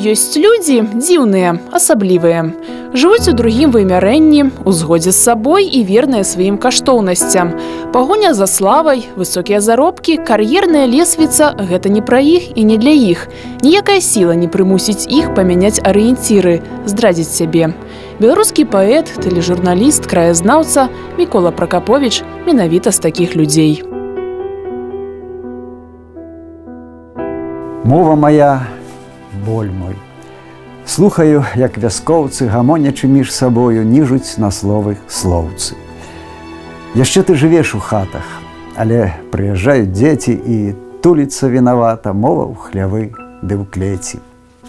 Ёсць людзі дзіўныя, асаблівыя. Жывуць у другім вымярэнні, у згодзе з сабой і верныя сваім каштоўнасцям. Пагоня за славай, высокія заробкі, кар'ерная лесвіца – гэта не пра іх і не для іх. Ніякая сіла не прымусіць іх памяняць арыенціры, здрадзіць сябе. Беларускі паэт, тэлежурналіст, краязнаўца Мікола Пракаповіч менавіта з такіх людзей. Мова моя – боль мой. Слухаю, як вяскоўцы, гамонячы між сабою, ніжуць на словы слоўцы. Яшчэ ты жывеш у хатах, але прыязджаюць дзеці і туліцца вінавата мова ў хлявы ды ў клеці.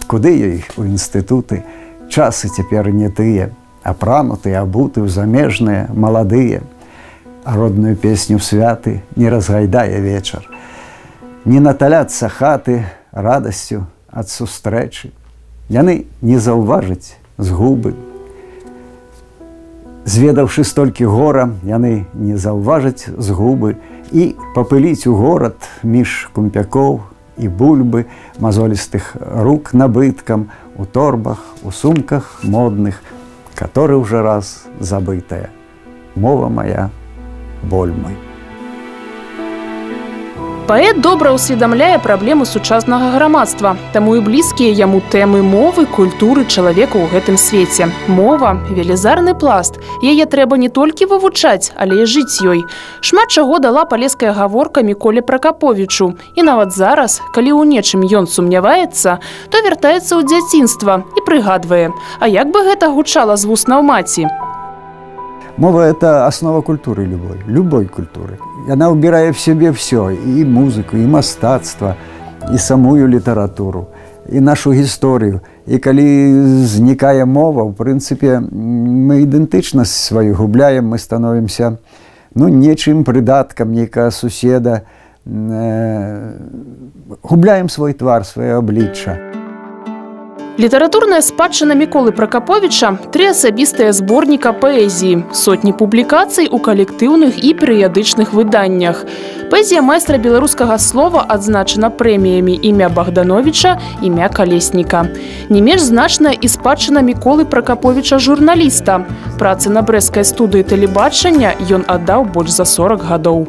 Куды ёй у інстытуты, часы цяпер не тыя, апранутыя, абуты, замежныя, маладыя. А родную песню святы не разгайдае вечар. Не наталяцца хаты радасцю ад сустрэчы. Яны не заўважаць згубы. Зведаўшы столькі гора, яны не заўважаць згубы і папыліць у горад між кумпякоў і бульбы, мазолістых рук набыткам, у торбах, у сумках модных, каторы ўжо раз забытая. Мова моя, боль мой. Паэт добра ўсведамляе праблемы сучаснага грамадства, таму і блізкія яму тэмы мовы, культуры чалавека ў гэтым свеце. Мова – велізарны пласт. Яе трэба не толькі вывучаць, але і жыць ёй. Шмат чаго дала палеская гаворка Міколе Пракаповічу. І нават зараз, калі ў нечым ён сумняваецца, то вяртаецца ў дзяцінства і прыгадвае. А як бы гэта гучала з вуснаў маці? Мова – это основа культуры любой культуры. Она убирает в себе все, и музыку, и мастацтва, и самую литературу, и нашу историю. И коли зникая мова, в принципе, мы идентичность свою губляем, мы становимся, нечим придатком некого суседа, губляем свой твар, свое обличчя. Літаратурная спадчына Міколы Пракаповіча – 3 асабістыя зборніка паэзіі, сотні публікацый у калектыўных і перыядычных выданнях. Паэзія майстра беларускага слова адзначана прэміямі імя Богдановича, імя Калесніка. Не менш значная і спадчына Міколы Пракаповіча журналіста. Працы на брэсцкай студыі тэлебачання ён аддаў больш за 40 гадоў.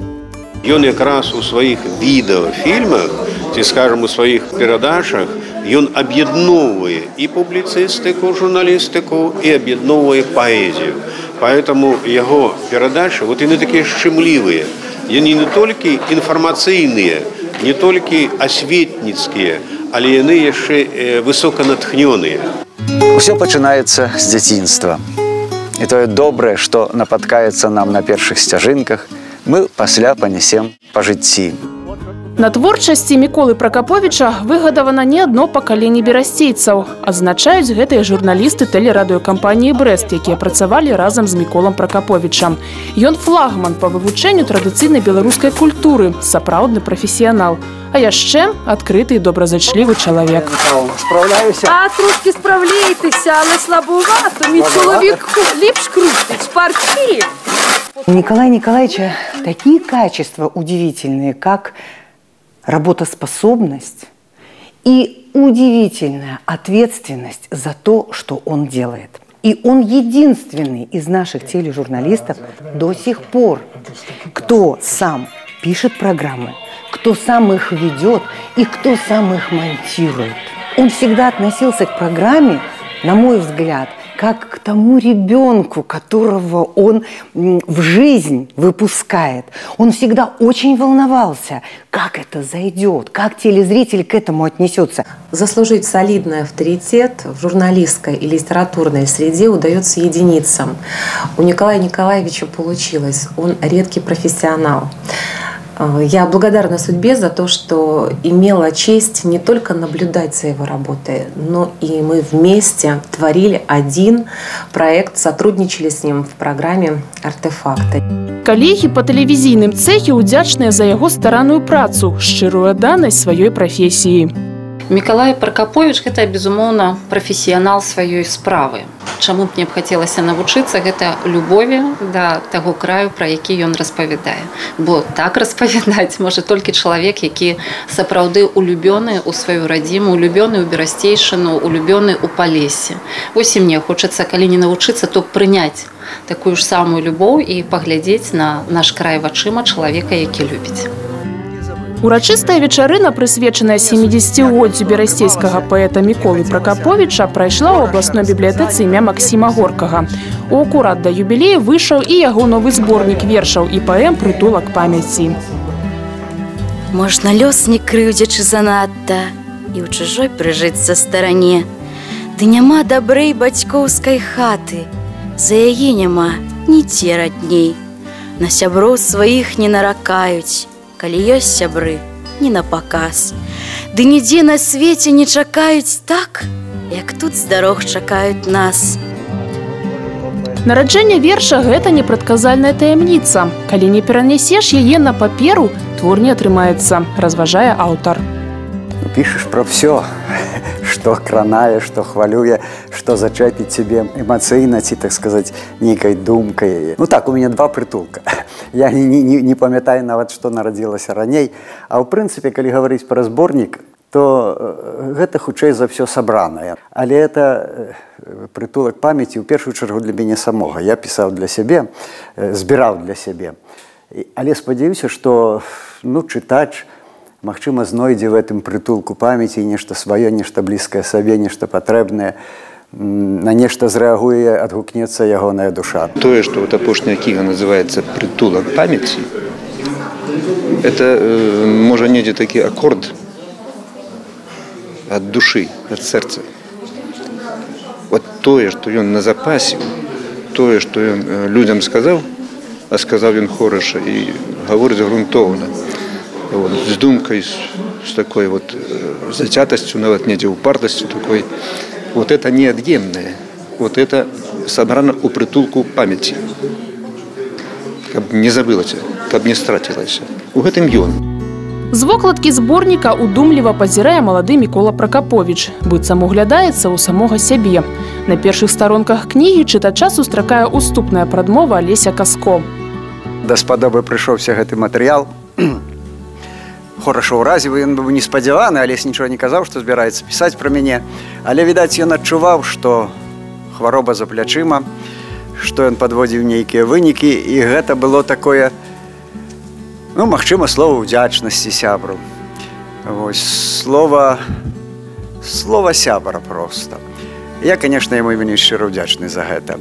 Ён якраз у сваіх відэафільмах, ці, скажам, у сваіх перадачах, ён аб'ядноўвае і публіцыстыку, журналістыку, і аб'ядноўвае паэзію. Поэтому яго перадачы, яны такія шчымлівыя. Яны не толькі інфармацыйныя, не толькі асветніцкія, але яны яшчэ высоканатхнёныя. Усё пачынаецца з дзяцінства. І тое добрае, што напаткаецца нам на першых сцяжынках, мы пасля панясем па жыцці. На творчасці Міколы Пракаповіча выгадавана не адно пакаленне берасцейцаў. Адзначаюць гэтыя журналісты тэлерадыёкампаніі «Брэст», якія працавалі разам з Міколам Пракаповічам. Ён флагман па вывучэнню традыцыйнай беларускай культуры, сапраўдны прафесіянал. А яшчэ адкрыты і добразычлівы чалавек. Справляюся. А трошки справляйтеся, але слабовато. Мій чоловік ліпш крутить, парки. У Николая Николаевича такие качества удивительные, как работоспособность и удивительная ответственность за то, что он делает. И он единственный из наших тележурналистов до сих пор, кто сам пишет программы, кто сам их ведет и кто сам их монтирует. Он всегда относился к программе, на мой взгляд, как к тому ребенку, которого он в жизнь выпускает. Он всегда очень волновался, как это зайдет, как телезритель к этому отнесется. Заслужить солидный авторитет в журналистской и литературной среде удается единицам. У Николая Николаевича получилось. Он редкий профессионал. Я благодарна судьбе за то, что имела честь не только наблюдать за его работой, но и мы вместе творили один проект, сотрудничали с ним в программе «Артефакты». Калегі па тэлевізійным цэхе ўдзячныя за яго старанную працу, шчырую адданасць сваёй прафесіі. Міколай Пракаповіч – гэта, безумоўна, прафесіянал сваёй справы. Чаму б мне б хацелася навучыцца, гэта любові да таго краю, пра які ён распавядае. Бо так распавядаць можа толькі чалавек, які сапраўды улюбёны ў сваю радзіму, улюбёны ў Берасцейшчыну, улюбёны ў Палесе. Вось і мне хочацца, калі не навучыцца, то прыняць такую ж самую любоў і паглядзець на наш край вачыма чалавека, які любіць. Урачыстая вечарына, прысвечаная 70-годдзю берасцейскага паэта Міколы Пракаповіча, прайшла ў абласной бібліятэцы імя Максіма Горкага. У акурат да юбілею выйшаў і яго новы зборнік вершаў і паэм «Прытулак памяці». Можна лёс не крыўдзячы занадта і ў чужой прыжыцца старане. Ды няма дабрэй бацькоўскай хаты, за яе няма ні церадней. На сяброў сваіх не наракаюць, калі ёсць сябры, не на паказ. Ды нідзе на свеце не чакаюць так, як тут з дарог чакаюць нас. Нараджэнне верша – гэта непрадказальная таямніца. Калі не перанясеш яе на паперу, твор не атрымаецца, разважае аўтар. Пішаш пра ўсё, што кранае, што хвалюе, што зачэпіць цябе эмацыйна ці, так сказаць, нейкай думкай. Ну так, у мяне 2 прытулка. Я не памятаю нават, што нарадзілася раней. А ў прынцыпе, калі гаварыць пра зборнік, то гэта хутчэй за ўсё сабранае. Але это прытулак памяці ў першую чаргу для мяне самога. Я пісаў для сябе, збіраў для сябе. Але спадзяюся, што чытач магчыма, знойдзе в гэтым прытулку памяці нешта сваё, нешта блізкае сабе, нешта патрэбнае, на нешта зрэагуе, адгукнецца ягоная душа. Тое, што вот апошняя кніга называецца «Прытулак памяці», это, можа, недзе такі акорд ад душы, ад сэрца. Вот тое, што ён назапасіў, тое, што ён людзям сказаў, а сказаў ён хораша і гаворыць грунтоўна, с думкой, с такой вот затятостью, нават недзе упартостью такой. Вот это неотъемное. Вот это собрано у притулку памяти. Каб не забылася, каб не страцілася. У гэтым ён. З вокладкі зборніка удумліва пазірае малады Мікола Пракаповіч, быццам углядаецца ў самога сябе. На першых старонках кнігі чытача сустракае уступная прадмова Алеся Каско. Да спадобы прыйшоўся гэты матэрыял. Хораша ўразівы, ён быў неспадзяваны, Алесь нічога не казаў, што збіраецца пісаць пра мяне. Але, відаць, ён адчуваў, што хвароба за плячыма, што ён падводзіў нейкія вынікі, і гэта было такое, магчыма, слова ўдзячнасці сябру. Слова сябра проста. Я, конечно, яму вельмі шчыра ўдзячны за гэта.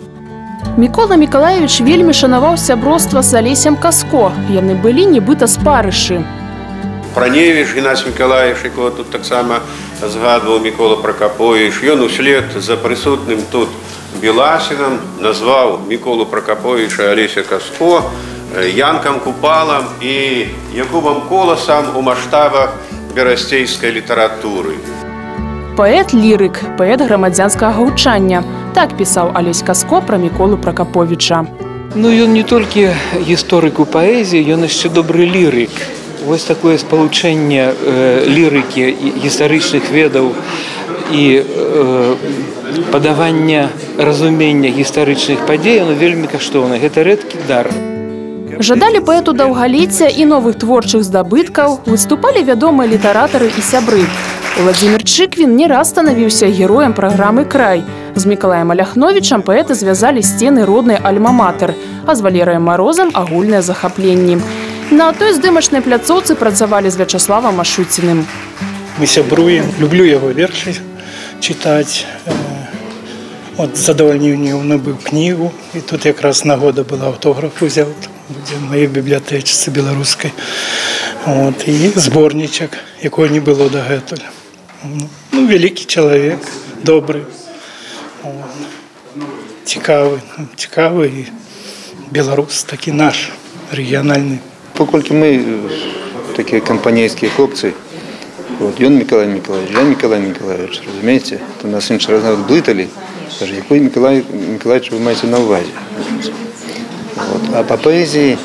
Мікола Мікалаевіч вельмі шанаваў сяброўства з Алесем Каско. Яны былі нібыта спарышы. Праневіч Геннадзь Мікалаевіч, якого тут таксама згадваў Мікола Пракаповіч, ён услед за прысутным тут Беласінам назваў Міколу Пракаповіча Алеся Каско Янкам Купалам і Якубам Коласам у маштабах берасцейскай літаратуры. Паэт-лірык, паэт грамадзянскага гучання. Так пісаў Алесь Каско пра Міколу Пракаповіча. Ён не толькі гісторык у паэзіі, ён яшчэ добры лірык. Вось такое спалучэнне лірыкі, гістарычных ведаў і падавання разумення гістарычных падзей, оно вельмі каштоўна. Гэта рэдкі дар. Жадалі паэту даўгаліцця і новых творчых здабыткаў, выступалі вядомыя літаратары і сябры. Владзімір Чыквін не раз станавіўся героем праграмы «Край». З Мікалаем Аляхновічам паэты звязалі сцены роднай альма-матэр, а з Валерыем Марозам агульныя захапленні. На той здымачнай пляцоўцы працавалі з Вячаславам Ашуціным. Мы сябруем, люблю яго вершы чытаць. От задавальненню набыў кнігу, і тут якраз нагода была, аўтограф узяў в моей бібліятэчцы беларускай. І зборнічак, якого не было дагэтуль. Вялікі чалавек, добры, цікавы і беларус, такі наш, рэгіянальны. Поколькі мы такія кампанейскія хлопцы, ён Мікалай Мікалаевич, я Мікалай Мікалаевич, разумееце? То нас іншы раз нават блыталі, кажа, якой Мікалай Мікалаевич вы маеце на ўвазе? А па паэзіі,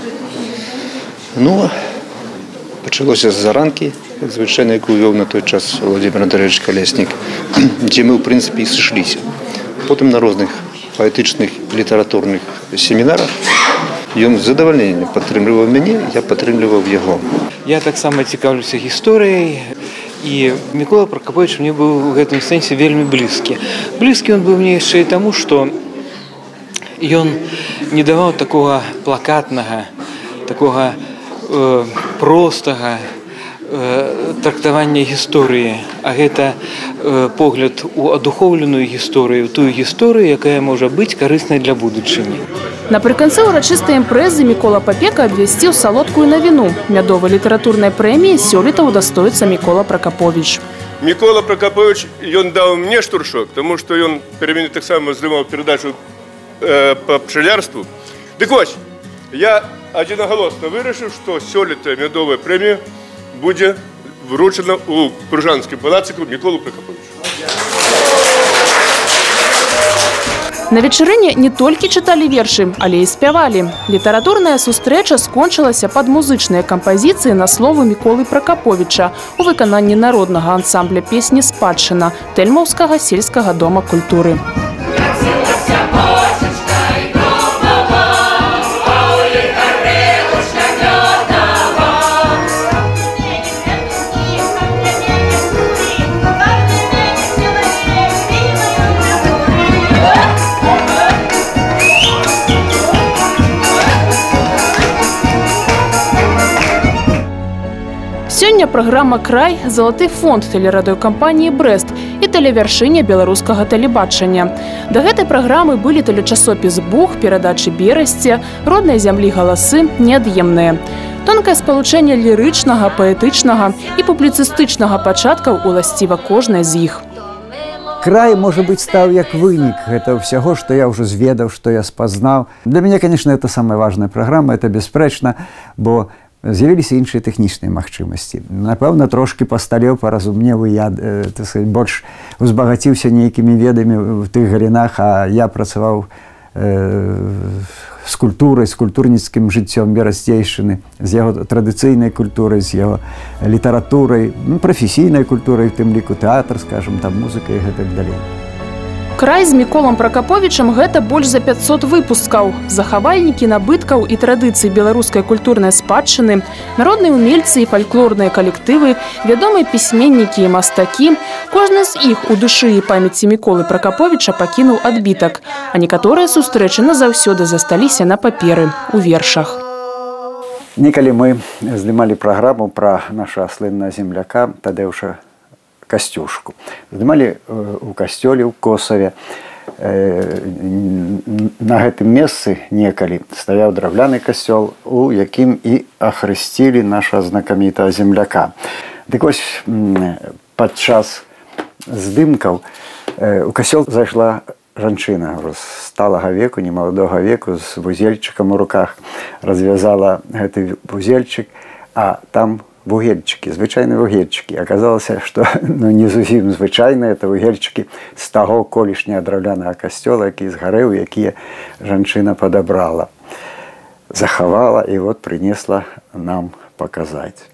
пачалося з заранкі, як звычайна, якую вёў на той час Владзімір Анатольевич Калеснік, дзе мы, ў прынцыпе, і сышліся. Потым на розных паэтычных літаратурных семінарах. Ён з задавальненнем падтрымліваў мяне, я падтрымліваў яго. Я таксама цікаўлюся гісторыяй, і Мікола Пракаповіч мне быў у гэтым сэнсе вельмі блізкі. Блізкі ён быў мне яшчэ і таму, што ён не даваў такога плакатнага, такога простага трактавання гісторыі, а гэта погляд у адухоўленую гісторыю, тую гісторыю, якая можа быць карыснай для будучыні. Напрыканцы ўрачыстай імпрэзы Мікола Папека абвясціў салодкую навіну. Мядовай літаратурнай прэміі сёлета ўдастоіцца Мікола Пракаповіч. Мікола Пракаповіч, ён даў мне штуршок, таму што ён перад мяне таксама здымаў перадачу па пчалярству. Дык вось, я адзінагалосна вырашыў, што сёлета мядовая прэмія будзе вручана ў Пружанскім палаціку Міколу Пракаповічу. На вечарыне не толькі чыталі вершы, але і спявалі. Літаратурная сустрэча скончылася пад музычныя кампазіцыі на словы Міколы Пракаповіча у выкананні народнага ансамбля песні «Спадчына» Тэльмаўскага сельскага дома культуры. Сёння праграма «Край» – залаты фонд тэлерадыёкампаніі «Брэст» і тэлевяршыня беларускага тэлебачання. Да гэтай праграмы былі тэлечасопіс «Бух», перадачы «Берасце», «Роднай зямлі галасы» неад'емныя. Тонкае спалучэнне лірычнага, паэтычнага і публіцыстычнага пачаткаў уласціва кожнай з іх. Край, можа быць, стаў як вынік гэтага ўсяго, што я ўжо зведаў, што я спазнаў. Для мяне, конечно, это самая важная праграма, это бясспрэчна, бо з'явіліся іншыя тэхнічныя магчымасці. Напэўна, трошкі пасталеў, паразумнеў, і я больш узбагаціўся нейкімі ведамі в тых галінах, а я працаваў з культурай, з культурніцкім жыццём Берасцейшчыны, з яго традыцыйнай культурай, з яго літаратурай, прафесійнай культурай, в тым ліку тэатр, скажам, там музыка і гэтак далей. Край з Міколам Пракаповічам – гэта больш за 500 выпускаў. Захавальнікі набыткаў і традыцый беларускай культурнай спадчыны, народныя умельцы і фальклорныя калектывы, вядомыя пісьменнікі і мастакі. Кожны з іх у душы і памяці Міколы Пракаповіча пакінуў адбітак, а некаторыя сустрэчы назаўсёды засталіся на паперы, у вершах. Некалі мы здымалі праграму пра нашага слыннага земляка Тадеуша Касцюшку. Здымалі ў касцёле ў Косаве. На гэтым месцы некалі стаяў драўляны касцёл, у якім і ахрысцілі наша знакамітага земляка. Дык вось, падчас здымкаў у касцёл зайшла жанчына сталага веку, немаладога веку, з вузельчыкам у руках, развязала гэты вузельчык, а там вугельчыкі, звычайныя вугельчыкі. Аказалася, што не зусім звычайныя, это вугельчыкі з таго колішняга драўлянага касцёла, які згарэў, якія жанчына падабрала, захавала і вот прынесла нам паказаць.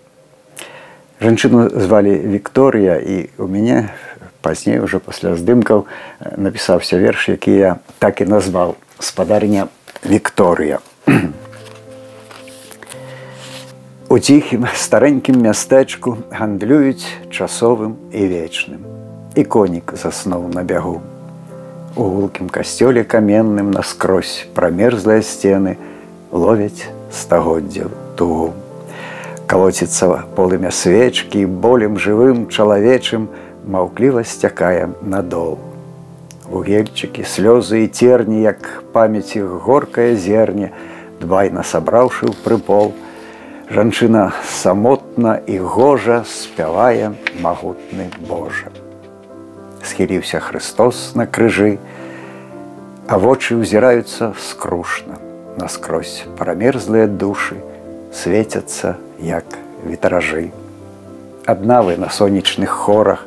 Жанчыну звалі Вікторыя, і у мяне пазней, ужо пасля здымкаў, напісаўся верш, які я так і назваў «Спадарня Вікторыя». У ціхім старэнькім мястэчку гандлююць часовым і вечным. І конік заснуў на бягу. У гулкім касцёле каменным наскрозь прамерзлыя сцены ловяць стагоддзяў тугу. Калоціцца полымя свечкі, болем жывым чалавечым маўкліва сцякае надол. Вугельчыкі, слёзы і терні, як памяці горкае зерне, двайна сабраўшы ў прыпол, жанчына самотна і гожа спявае магутны Божа. Схіліўся Христос на крыжы, а вочы ўзіраюцца скрушна. Наскрозь прамерзлыя душы свецяцца, як вітражы. Адна вы на сонечных хорах,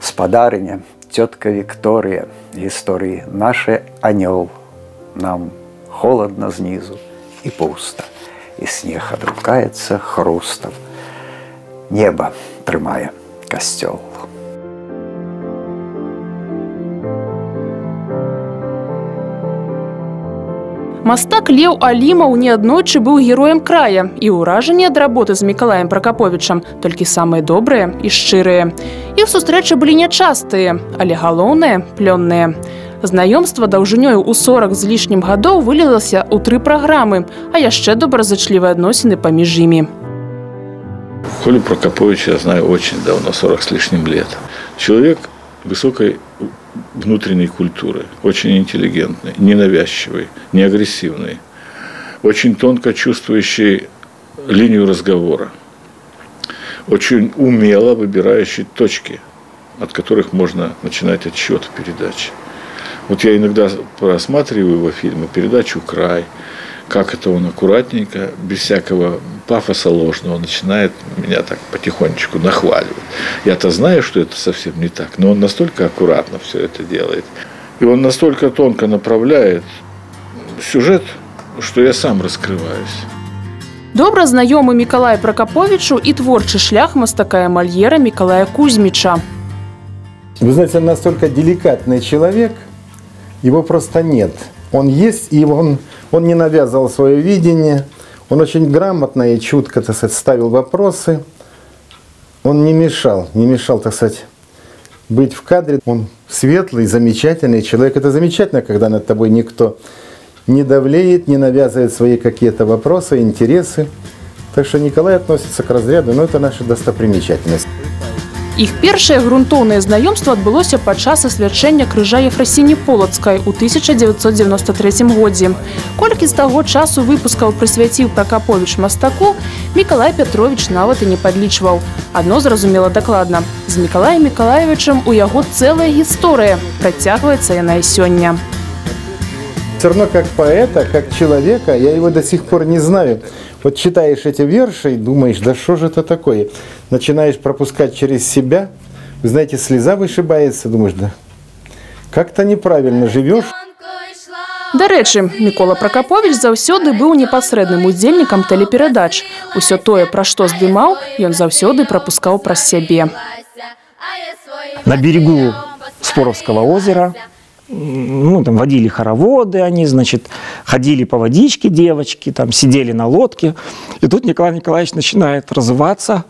спадарыня, цётка Вікторыя, гісторыі нашай анёл. Нам холадна знізу і пуста. І снег адрукаецца хрустам. Неба трымае касцёл. Мастак Леў Алімаў неаднойчы быў героем края, і ўражанні ад работы з Мікалаем Пракаповічам толькі самыя добрыя і шчырыя. Іх сустрэчы былі нячастыя, але галоўнае – плённыя. Знаёмства даўжынёю ў 40 з лішнім гадоў вылілася ў 3 праграмы, а яшчэ добразычлівыя адносіны паміж імі. Колю Прокоповича я знаю очень давно, 40 с лишним лет. Человек высокой внутренней культуры, очень интеллигентный, ненавязчивый, не агрессивный, очень тонко чувствующий линию разговора, очень умело выбирающий точки, от которых можно начинать отсчет в передаче. Вот я иногда просматриваю его фильмы, передачу «Край», как это он аккуратненько, без всякого пафоса ложного, начинает меня так потихонечку нахваливать. Я-то знаю, что это совсем не так, но он настолько аккуратно все это делает. И он настолько тонко направляет сюжет, что я сам раскрываюсь. Добра знаёмы Мікалаю Пракаповічу і творчы шлях мастака Мальера Мікалая Кузьміча. Вы знаете, он настолько деликатный человек, его просто нет. Он есть, и он не навязывал свое видение, он очень грамотно и чутко, так сказать, ставил вопросы. Он не мешал, так сказать, быть в кадре. Он светлый, замечательный человек. Это замечательно, когда над тобой никто не давлеет, не навязывает свои какие-то вопросы, интересы. Так что Николай относится к разряду, но это наша достопримечательность. Іх першае грунтоўнае знаёмства адбылося падчас асвячэння крыжа Ефрасіні Полацкай у 1993 годзе. Колькі з таго часу выпускаў прысвяціў Пракаповіч мастаку, Мікалай Пятровіч нават і не падлічваў. Адно зразумела дакладна. З Мікалаем Мікалаевічам у яго цэлая гісторыя. Працягваецца яна і сёння. Все равно как поэта, как человека, я его до сих пор не знаю. Вот читаешь эти верши и думаешь, да что же это такое? Начинаешь пропускать через себя, вы знаете, слеза вышибается, думаешь, да как-то неправильно живешь. Дарэчы, Мікола Пракаповіч заўсёды быў непасрэдным удзельнікам тэлеперадач. Усё тое, пра што здымаў, ён заўсёды прапускаў праз сябе. На берегу Споровского озера там водили хороводы, они, значит, ходили по водичке девочки, там сидели на лодке. И тут Николай Николаевич начинает разуваться,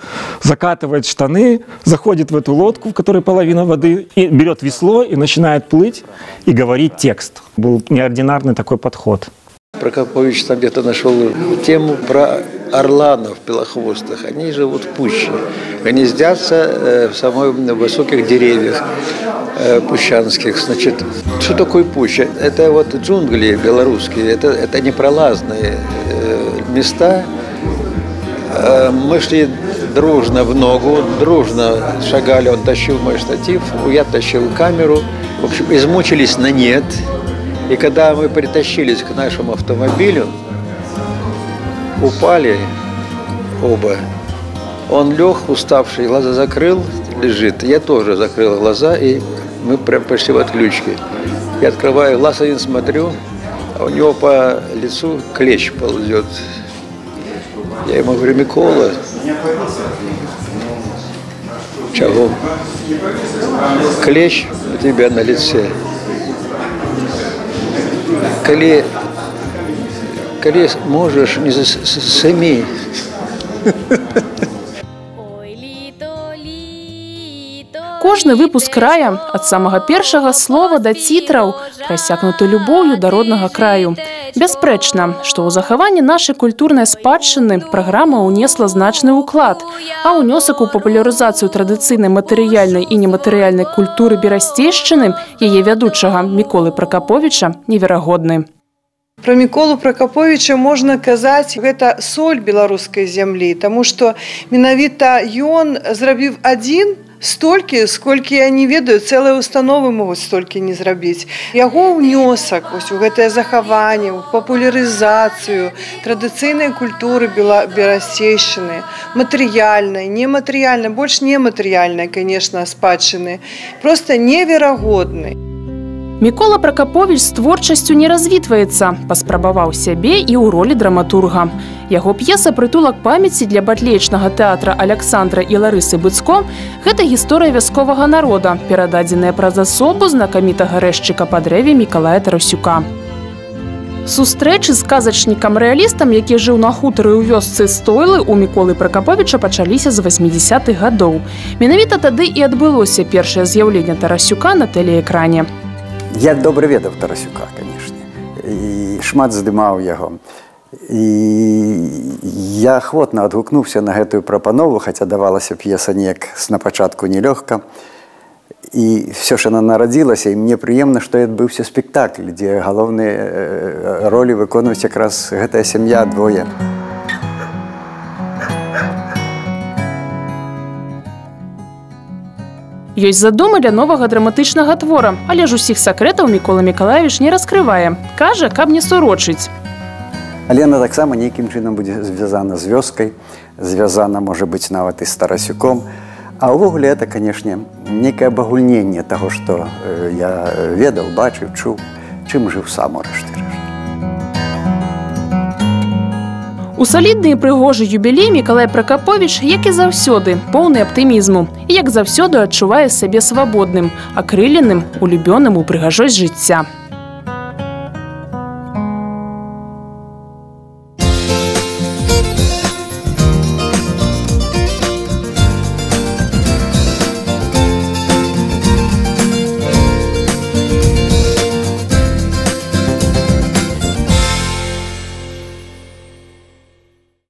закатывает штаны, заходит в эту лодку, в которой половина воды, и берет весло и начинает плыть и говорить текст. Был неординарный такой подход. Прокопович там где-то нашел тему про орланов белохвостых. Они живут в пуще, гнездятся в самых высоких деревьях пущанских. Значит, что такое пуща? Это вот джунгли белорусские, это непролазные места. Мы шли дружно в ногу, дружно шагали, он тащил мой штатив, я тащил камеру. В общем, измучились на нет. И когда мы притащились к нашему автомобилю, упали оба. Он лег, уставший, глаза закрыл, лежит. Я тоже закрыл глаза, и мы прям пошли в отключки. Я открываю глаз, один смотрю, а у него по лицу клещ ползет. Я ему говорю, Микола, чего? Клещ у тебя на лице. Коли можешь, не сами. Кожны выпуск края, ад самага першага слова да цітраў, прасякнуты любоўю да роднага краю. Бясспрэчна, што ў захаванне нашай культурнай спадчыны праграма ўнесла значны ўклад, а ўнёсак у папулярызацыю традыцыйнай матэрыяльнай і нематэрыяльнай культуры берасцейшчыны яе вядучага Міколы Пракаповіча неверагодны. Про Міколу Пракаповіча можна казаць, гэта соль беларускай зямлі, таму што менавіта ён зрабіў адзін столькі, сколькі я не ведаю, цэлыя установы могуць столькі не зрабіць. Яго ўнёсак у гэтае захаванне, у папулярызацыю традыцыйнай культуры берасцейшчыны, матэрыяльнай, нематэрыяльнай, больш нематэрыяльнай, конечно, спадчыны, проста неверагодны. Мікола Пракаповіч з творчасцю не развітваецца, паспрабаваў сябе і ў ролі драматурга. Яго п'еса «Прытулак памяці» для батлеечнага тэатра Аляксандра і Ларысы Быцко – гэта гісторыя вясковага народа, перададзеная праз асобу знакамітага рэзчыка па дрэве Мікалая Тарасюка. Сустрэчы з казачнікам-рэалістам, які жыў на хутары ў вёсцы Стойлы, у Міколы Пракаповіча пачаліся з 80-х гадоў. Менавіта тады і адбылося першае з'яўленне Тарасюка на тэлеэкране. Я добра ведаў Тарасюка, канешне, і шмат здымаў яго. І я ахвотна адгукнуўся на гэтую прапанову, хаця давалася п'еса неяк на пачатку нелёгка. І все ж яна нарадзілася, і мне прыемна, што адбыўся спектакль, дзе галоўныя ролі выконваюць якраз гэтая сям'я, двое. Ёсць задумы для новага драматычнага твора, але ж усіх сакрэтаў Мікола Мікалаевіч не раскрывае. Кажа, каб не сурочыць. Але яна таксама нейкім чынам будзе звязана з вёскай, звязана, можа быць, нават і з Тарасюком. А ўвогуле это, канешне, некае абагульненне таго, што я ведаў, бачыў, чуў, чым жыў сам у рэшце рэшт. У салідны і прыгожы юбілей Мікалай Пракаповіч, як і заўсёды, поўны аптымізму. І як заўсёды адчувае сябе свабодным, акрыленым, улюбёным у прыгажосць жыцця.